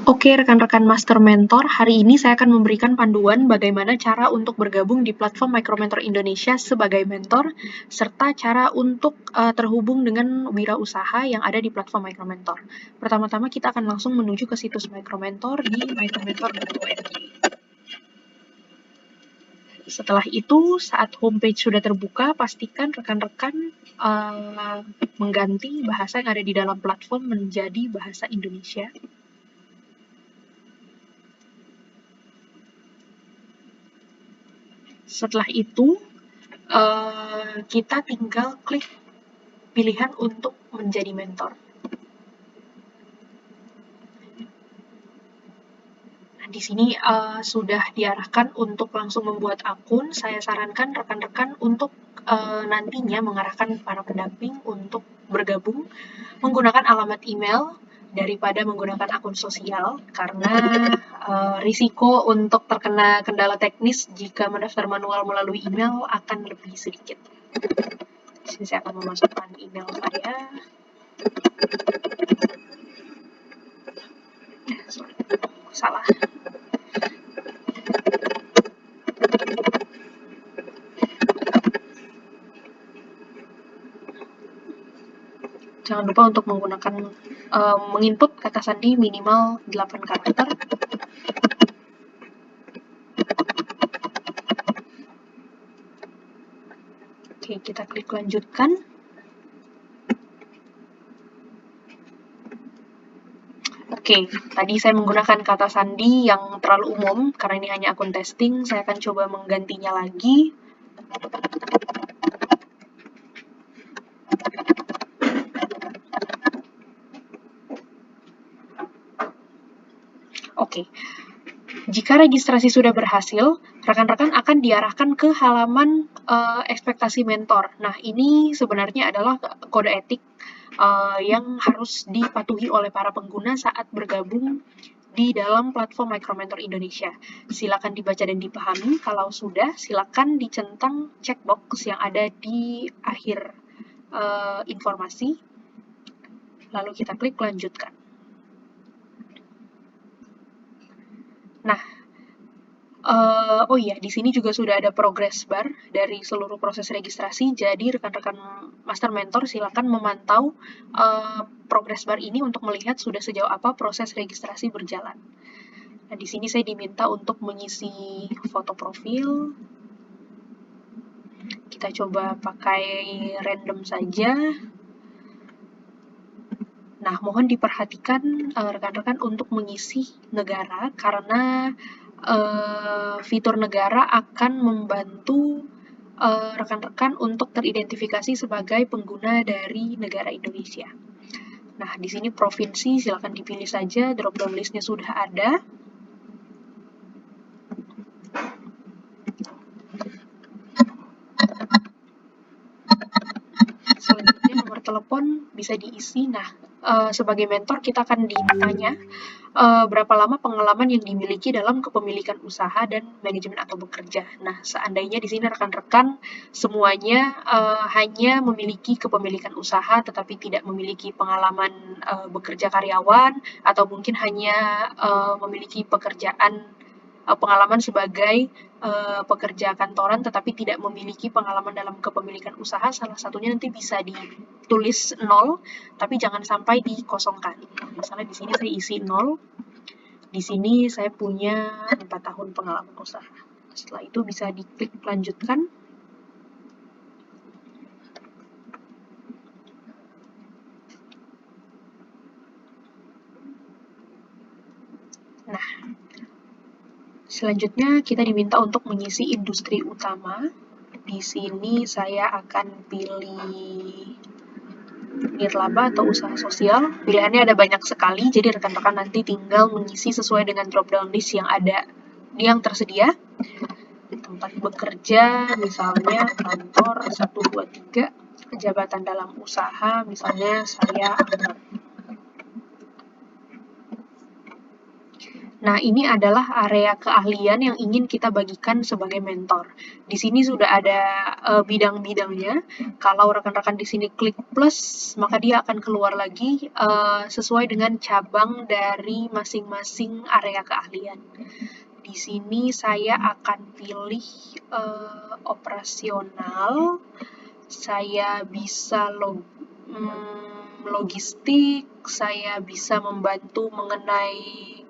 Oke, rekan-rekan Master Mentor, hari ini saya akan memberikan panduan bagaimana cara untuk bergabung di platform Micromentor Indonesia sebagai mentor, serta cara untuk terhubung dengan wirausaha yang ada di platform Micromentor. Pertama-tama kita akan langsung menuju ke situs Micromentor di micromentor.org. Setelah itu, saat homepage sudah terbuka, pastikan rekan-rekan mengganti bahasa yang ada di dalam platform menjadi bahasa Indonesia. Setelah itu, kita tinggal klik pilihan untuk menjadi mentor. Nah, di sini sudah diarahkan untuk langsung membuat akun. Saya sarankan rekan-rekan untuk nantinya mengarahkan para pendamping untuk bergabung menggunakan alamat email daripada menggunakan akun sosial, karena risiko untuk terkena kendala teknis jika mendaftar manual melalui email akan lebih sedikit. Di sini saya akan memasukkan email saya. Salah. Jangan lupa untuk menggunakan menginput kata sandi minimal 8 karakter. Oke, kita klik lanjutkan. Oke, tadi saya menggunakan kata sandi yang terlalu umum karena ini hanya akun testing. Saya akan coba menggantinya lagi. Oke, jika registrasi sudah berhasil, rekan-rekan akan diarahkan ke halaman ekspektasi mentor. Nah, ini sebenarnya adalah kode etik yang harus dipatuhi oleh para pengguna saat bergabung di dalam platform Micromentor Indonesia. Silakan dibaca dan dipahami. Kalau sudah, silakan dicentang checkbox yang ada di akhir informasi. Lalu kita klik lanjutkan. Nah, oh iya, di sini juga sudah ada progress bar dari seluruh proses registrasi. Jadi rekan-rekan Master Mentor silakan memantau progress bar ini untuk melihat sudah sejauh apa proses registrasi berjalan. Nah, di sini saya diminta untuk mengisi foto profil. Kita coba pakai random saja. Nah, mohon diperhatikan rekan-rekan untuk mengisi negara, karena fitur negara akan membantu rekan-rekan untuk teridentifikasi sebagai pengguna dari negara Indonesia. Nah, di sini provinsi silakan dipilih saja, drop-down list-nya sudah ada. Selanjutnya nomor telepon bisa diisi. Nah, sebagai mentor kita akan ditanya berapa lama pengalaman yang dimiliki dalam kepemilikan usaha dan manajemen atau bekerja. Nah, seandainya di sini rekan-rekan semuanya hanya memiliki kepemilikan usaha tetapi tidak memiliki pengalaman bekerja karyawan, atau mungkin hanya memiliki pengalaman sebagai pekerja kantoran tetapi tidak memiliki pengalaman dalam kepemilikan usaha, salah satunya nanti bisa ditulis 0, tapi jangan sampai dikosongkan. Misalnya di sini saya isi 0, di sini saya punya 4 tahun pengalaman usaha. Setelah itu bisa diklik lanjutkan. Nah, selanjutnya kita diminta untuk mengisi industri utama. Di sini saya akan pilih nirlaba atau usaha sosial. Pilihannya ada banyak sekali, jadi rekan-rekan nanti tinggal mengisi sesuai dengan drop-down list yang ada, yang tersedia. Tempat bekerja, misalnya kantor 123, jabatan dalam usaha, misalnya saya angkat. Nah, ini adalah area keahlian yang ingin kita bagikan sebagai mentor. Di sini sudah ada bidang-bidangnya. Kalau rekan-rekan di sini klik plus, maka dia akan keluar lagi sesuai dengan cabang dari masing-masing area keahlian. Di sini saya akan pilih operasional. Saya bisa logistik, saya bisa membantu mengenai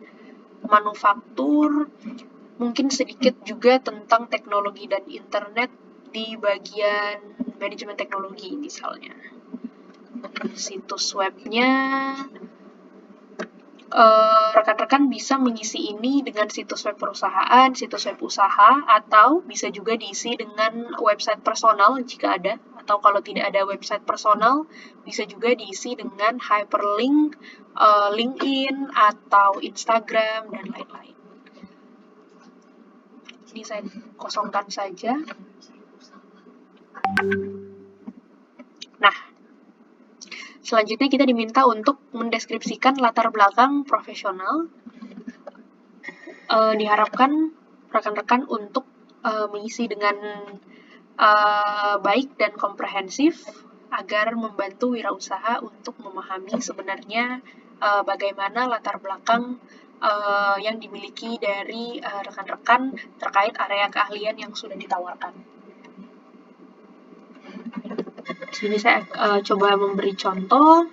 manufaktur, mungkin sedikit juga tentang teknologi dan internet di bagian manajemen teknologi misalnya. Situs webnya, rekan-rekan bisa mengisi ini dengan situs web perusahaan, situs web usaha, atau bisa juga diisi dengan website personal jika ada, atau kalau tidak ada website personal, bisa juga diisi dengan hyperlink, LinkedIn, atau Instagram, dan lain-lain. Ini saya kosongkan saja. Nah, selanjutnya kita diminta untuk mendeskripsikan latar belakang profesional. Diharapkan rekan-rekan untuk mengisi dengan baik dan komprehensif agar membantu wirausaha untuk memahami sebenarnya bagaimana latar belakang yang dimiliki dari rekan-rekan terkait area keahlian yang sudah ditawarkan. Di sini saya coba memberi contoh.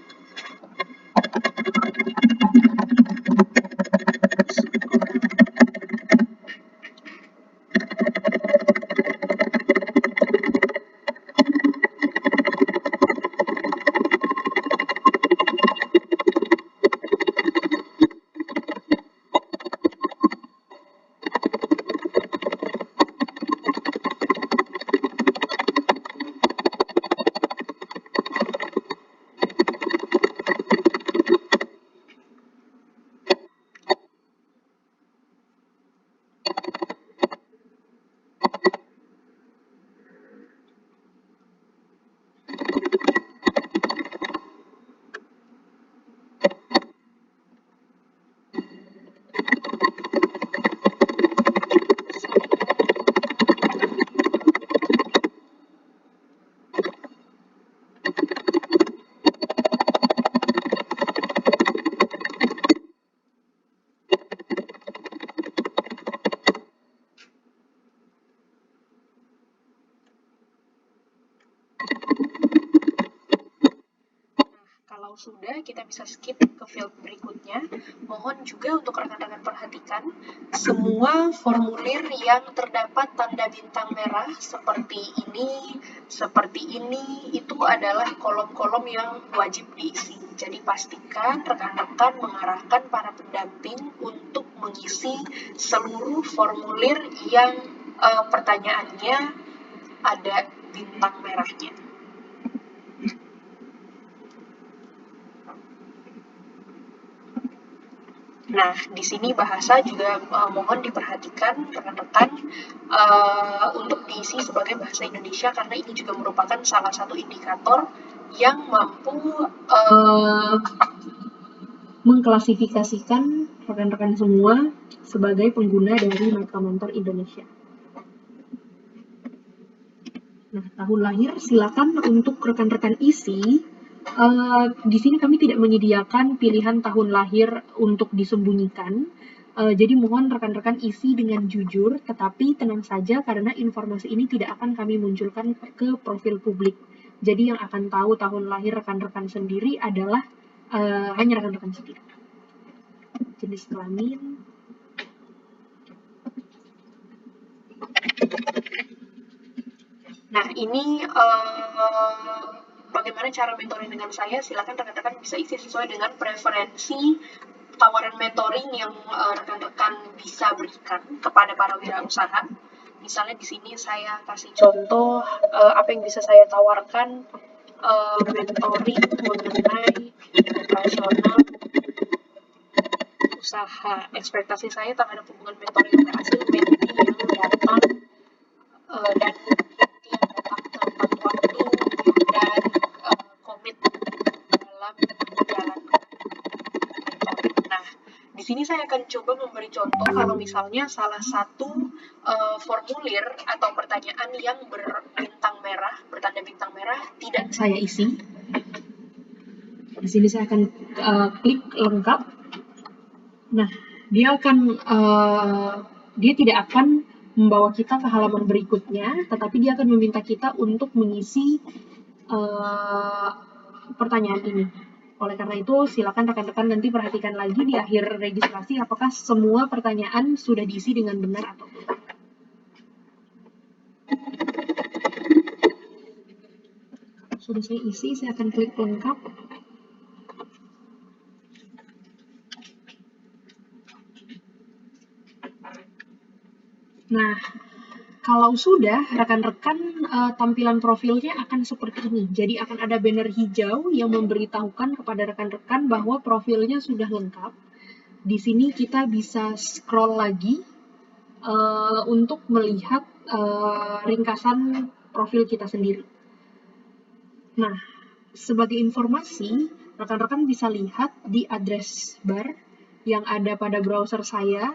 Kalau sudah, kita bisa skip ke field berikutnya. Mohon juga untuk rekan-rekan perhatikan, semua formulir yang terdapat tanda bintang merah seperti ini, itu adalah kolom-kolom yang wajib diisi. Jadi pastikan rekan-rekan mengarahkan para pendamping untuk mengisi seluruh formulir yang pertanyaannya ada bintang merahnya. Nah, di sini bahasa juga mohon diperhatikan rekan-rekan untuk diisi sebagai bahasa Indonesia karena ini juga merupakan salah satu indikator yang mampu mengklasifikasikan rekan-rekan semua sebagai pengguna dari Micromentor Indonesia. Nah, tahun lahir silakan untuk rekan-rekan isi. Di sini kami tidak menyediakan pilihan tahun lahir untuk disembunyikan. Jadi mohon rekan-rekan isi dengan jujur, tetapi tenang saja karena informasi ini tidak akan kami munculkan ke profil publik. Jadi yang akan tahu tahun lahir rekan-rekan sendiri adalah hanya rekan-rekan sendiri. Jenis kelamin. Nah, ini bagaimana cara mentoring dengan saya, silakan rekan-rekan bisa isi sesuai dengan preferensi tawaran mentoring yang rekan-rekan bisa berikan kepada para wirausaha. Misalnya di sini saya kasih contoh apa yang bisa saya tawarkan mentoring mengenai operasional usaha. Ekspektasi saya terhadap hubungan mentoring yang berhasil, menti yang datang dan di sini saya akan coba memberi contoh kalau misalnya salah satu formulir atau pertanyaan yang bertanda bintang merah tidak saya isi. Di sini saya akan klik lengkap. Nah, dia tidak akan membawa kita ke halaman berikutnya, tetapi dia akan meminta kita untuk mengisi pertanyaan ini. Oleh karena itu, silakan rekan-rekan nanti perhatikan lagi di akhir registrasi apakah semua pertanyaan sudah diisi dengan benar atau tidak. Sudah saya isi, saya akan klik lengkap. Nah, kalau sudah, rekan-rekan tampilan profilnya akan seperti ini. Jadi akan ada banner hijau yang memberitahukan kepada rekan-rekan bahwa profilnya sudah lengkap. Di sini kita bisa scroll lagi untuk melihat ringkasan profil kita sendiri. Nah, sebagai informasi, rekan-rekan bisa lihat di address bar yang ada pada browser saya.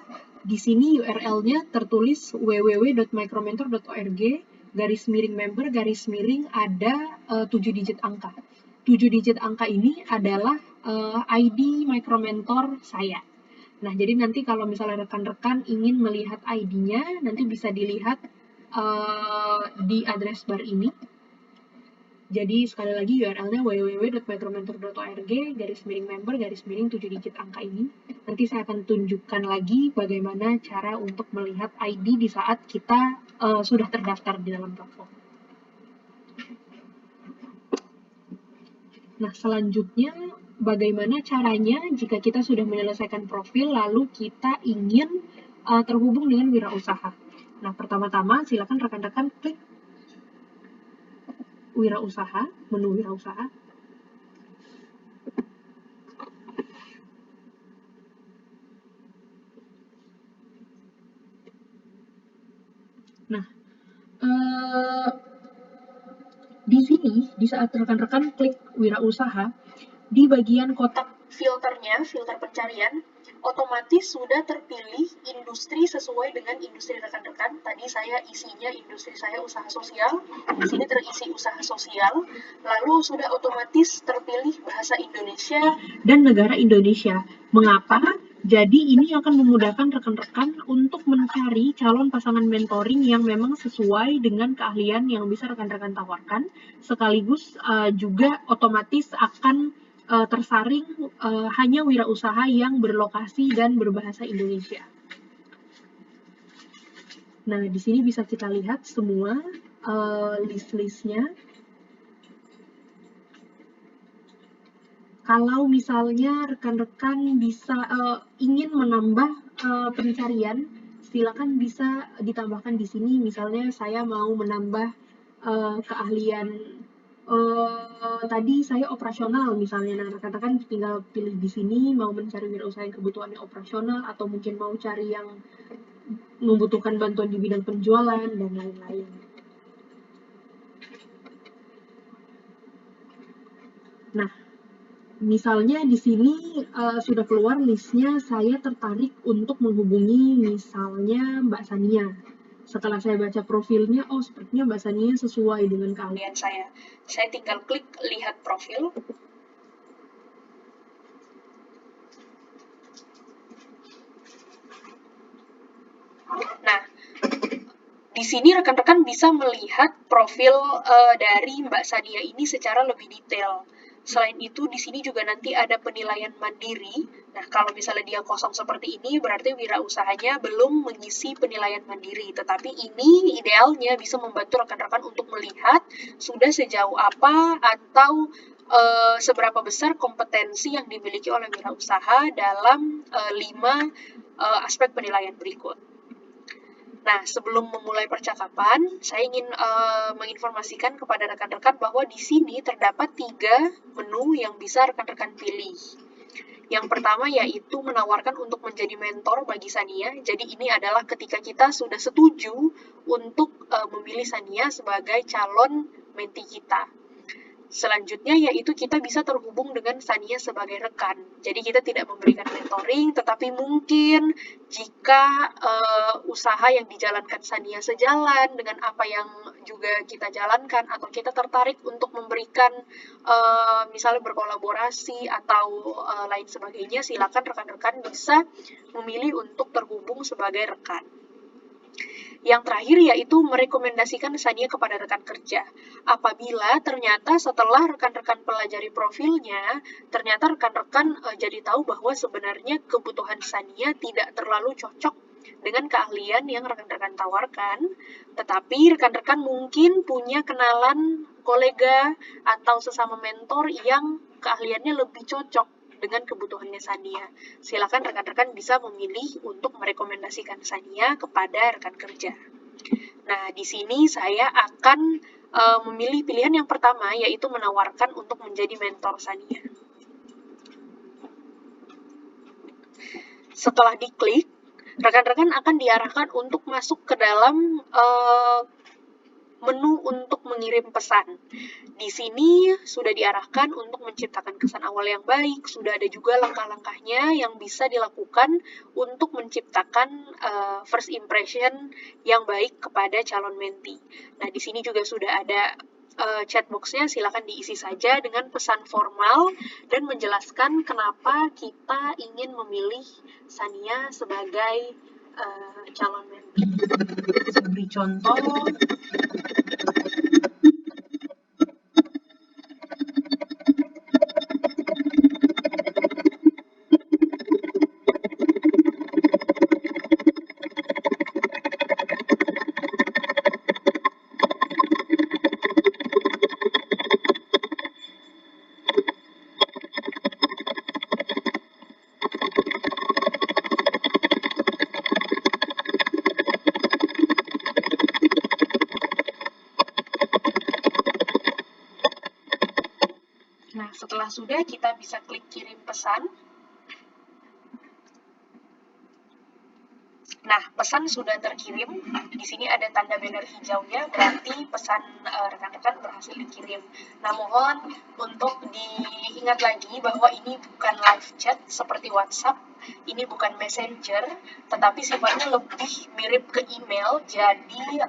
Di sini URL-nya tertulis www.micromentor.org /member ada 7 digit angka. 7 digit angka ini adalah ID Micromentor saya. Nah, jadi nanti kalau misalnya rekan-rekan ingin melihat ID-nya, nanti bisa dilihat di address bar ini. Jadi sekali lagi URL-nya www.micromentor.org /member 7 digit angka ini. Nanti saya akan tunjukkan lagi bagaimana cara untuk melihat ID di saat kita sudah terdaftar di dalam platform. Nah, selanjutnya bagaimana caranya jika kita sudah menyelesaikan profil lalu kita ingin terhubung dengan wirausaha. Nah, pertama-tama silakan rekan-rekan klik wirausaha, menu wirausaha. Nah, di sini, di saat rekan-rekan klik wirausaha, di bagian kotak filternya, filter pencarian, otomatis sudah terpilih industri sesuai dengan industri rekan-rekan. Tadi saya isinya industri saya usaha sosial, di sini terisi usaha sosial, lalu sudah otomatis terpilih bahasa Indonesia dan negara Indonesia. Mengapa? Jadi ini akan memudahkan rekan-rekan untuk mencari calon pasangan mentoring yang memang sesuai dengan keahlian yang bisa rekan-rekan tawarkan, sekaligus juga otomatis akan tersaring hanya wirausaha yang berlokasi dan berbahasa Indonesia. Nah, di sini bisa kita lihat semua list-listnya. Kalau misalnya rekan-rekan bisa ingin menambah pencarian, silakan bisa ditambahkan di sini. Misalnya saya mau menambah keahlian tadi saya operasional misalnya. Nah, rekan-rekan tinggal pilih di sini mau mencari wirausaha yang kebutuhannya operasional atau mungkin mau cari yang membutuhkan bantuan di bidang penjualan dan lain-lain. Nah, misalnya di sini sudah keluar listnya, saya tertarik untuk menghubungi misalnya Mbak Sania. Setelah saya baca profilnya, oh sepertinya Mbak Sania sesuai dengan keahlian saya. Saya tinggal klik lihat profil. Nah, di sini rekan-rekan bisa melihat profil dari Mbak Sania ini secara lebih detail. Selain itu, di sini juga nanti ada penilaian mandiri. Nah, kalau misalnya dia kosong seperti ini, berarti wirausahanya belum mengisi penilaian mandiri. Tetapi ini idealnya bisa membantu rekan-rekan untuk melihat sudah sejauh apa atau seberapa besar kompetensi yang dimiliki oleh wirausaha dalam 5 aspek penilaian berikut. Nah, sebelum memulai percakapan, saya ingin menginformasikan kepada rekan-rekan bahwa di sini terdapat 3 menu yang bisa rekan-rekan pilih. Yang pertama yaitu menawarkan untuk menjadi mentor bagi Sania. Jadi ini adalah ketika kita sudah setuju untuk memilih Sania sebagai calon menti kita. Selanjutnya yaitu kita bisa terhubung dengan Sania sebagai rekan. Jadi kita tidak memberikan mentoring, tetapi mungkin jika usaha yang dijalankan Sania sejalan dengan apa yang juga kita jalankan, atau kita tertarik untuk memberikan misalnya berkolaborasi atau lain sebagainya, silakan rekan-rekan bisa memilih untuk terhubung sebagai rekan. Yang terakhir yaitu merekomendasikan Sania kepada rekan kerja. Apabila ternyata setelah rekan-rekan pelajari profilnya, ternyata rekan-rekan jadi tahu bahwa sebenarnya kebutuhan Sania tidak terlalu cocok dengan keahlian yang rekan-rekan tawarkan, tetapi rekan-rekan mungkin punya kenalan kolega atau sesama mentor yang keahliannya lebih cocok dengan kebutuhannya Sania. Silakan rekan-rekan bisa memilih untuk merekomendasikan Sania kepada rekan kerja. Nah, di sini saya akan memilih pilihan yang pertama, yaitu menawarkan untuk menjadi mentor Sania. Setelah diklik, rekan-rekan akan diarahkan untuk masuk ke dalam menu untuk mengirim pesan. Di sini sudah diarahkan untuk menciptakan kesan awal yang baik, sudah ada juga langkah-langkahnya yang bisa dilakukan untuk menciptakan first impression yang baik kepada calon mentee. Nah, di sini juga sudah ada chatbox-nya, silakan diisi saja dengan pesan formal dan menjelaskan kenapa kita ingin memilih Sania sebagai calon mentee. Saya beri contoh. Nah, setelah sudah, kita bisa klik kirim pesan. Nah, pesan sudah terkirim. Di sini ada tanda banner hijaunya, berarti pesan rekan-rekan berhasil dikirim. Nah, mohon untuk diingat lagi bahwa ini bukan live chat seperti WhatsApp, ini bukan messenger, tetapi sifatnya lebih mirip ke email. Jadi,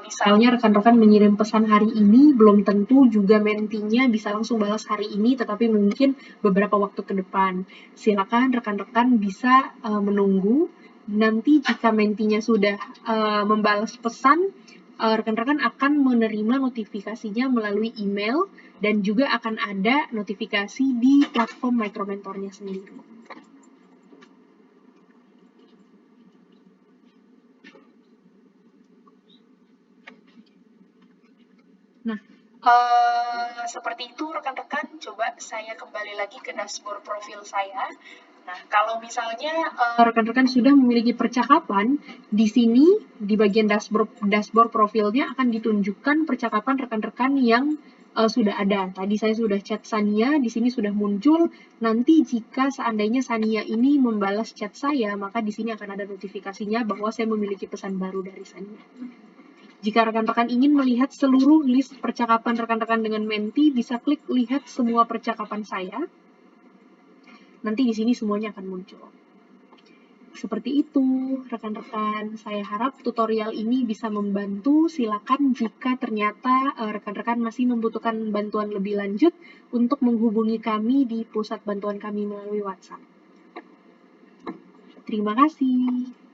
misalnya rekan-rekan mengirim pesan hari ini, belum tentu juga mentinya bisa langsung balas hari ini, tetapi mungkin beberapa waktu ke depan. Silakan rekan-rekan bisa menunggu. Nanti jika mentinya sudah membalas pesan, rekan-rekan akan menerima notifikasinya melalui email dan juga akan ada notifikasi di platform Micromentornya sendiri. Nah, seperti itu rekan-rekan. Coba saya kembali lagi ke dashboard profil saya. Nah, kalau misalnya rekan-rekan sudah memiliki percakapan, di sini di bagian dashboard profilnya akan ditunjukkan percakapan rekan-rekan yang sudah ada. Tadi saya sudah chat Sania, di sini sudah muncul. Nanti jika seandainya Sania ini membalas chat saya, maka di sini akan ada notifikasinya bahwa saya memiliki pesan baru dari Sania. Jika rekan-rekan ingin melihat seluruh list percakapan rekan-rekan dengan mentee, bisa klik lihat semua percakapan saya. Nanti di sini semuanya akan muncul. Seperti itu, rekan-rekan. Saya harap tutorial ini bisa membantu. Silakan jika ternyata rekan-rekan masih membutuhkan bantuan lebih lanjut untuk menghubungi kami di pusat bantuan kami melalui WhatsApp. Terima kasih.